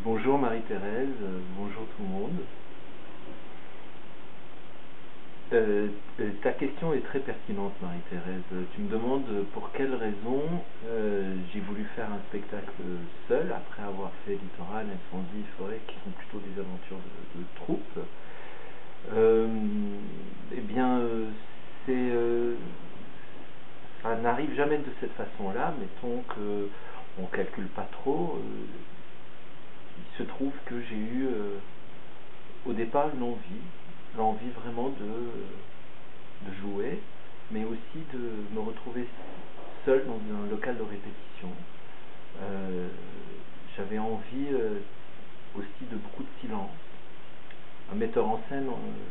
Bonjour Marie-Thérèse, bonjour tout le monde. Ta question est très pertinente Marie-Thérèse. Tu me demandes pour quelles raisons j'ai voulu faire un spectacle seul après avoir fait Littoral, Incendie, Forêt, qui sont plutôt des aventures de troupe. Eh bien, ça n'arrive jamais de cette façon-là. Mettons qu'on ne calcule pas trop. Il se trouve que j'ai eu au départ l'envie vraiment de jouer, mais aussi de me retrouver seul dans un local de répétition. J'avais envie aussi de beaucoup de silence. Un metteur en scène,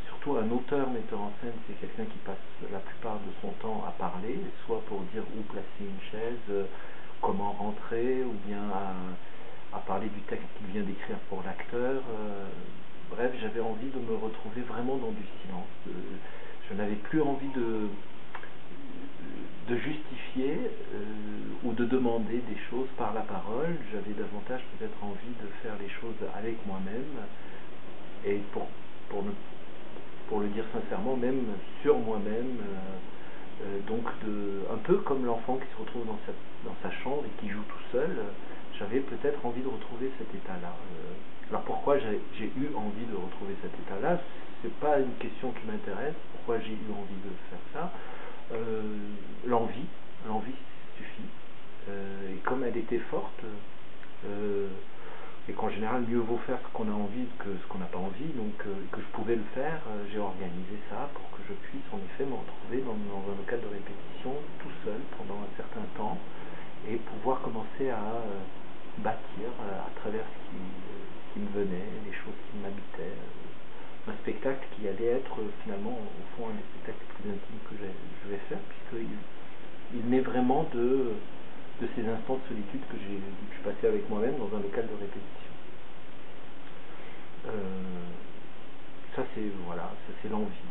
surtout un auteur metteur en scène, c'est quelqu'un qui passe la plupart de son temps à parler, soit pour dire où placer une chaise, comment rentrer, ou bien à parler du texte qu'il vient d'écrire pour l'acteur. Bref, j'avais envie de me retrouver vraiment dans du silence. Je n'avais plus envie de justifier ou de demander des choses par la parole. J'avais davantage peut-être envie de faire les choses avec moi-même et pour le dire sincèrement, même sur moi-même. Donc un peu comme l'enfant qui se retrouve dans sa chambre et qui joue tout seul, j'avais peut-être envie de retrouver cet état-là. Alors pourquoi j'ai eu envie de retrouver cet état-là? C'est pas une question qui m'intéresse, pourquoi j'ai eu envie de faire ça. L'envie suffit. Et comme elle était forte, et qu'en général mieux vaut faire ce qu'on a envie que ce qu'on n'a pas envie, donc que je pouvais le faire, j'ai organisé ça pour que je puisse en effet me retrouver dans un local de répétition tout seul pendant un certain temps et pouvoir commencer à bâtir à travers ce qui me venait, les choses qui m'habitaient, un spectacle qui allait être finalement au fond un des spectacles les plus intimes que je vais faire, puisqu'il naît vraiment de ces instants de solitude que j'ai pu passer avec moi-même dans un local de répétition. Ça c'est l'envie.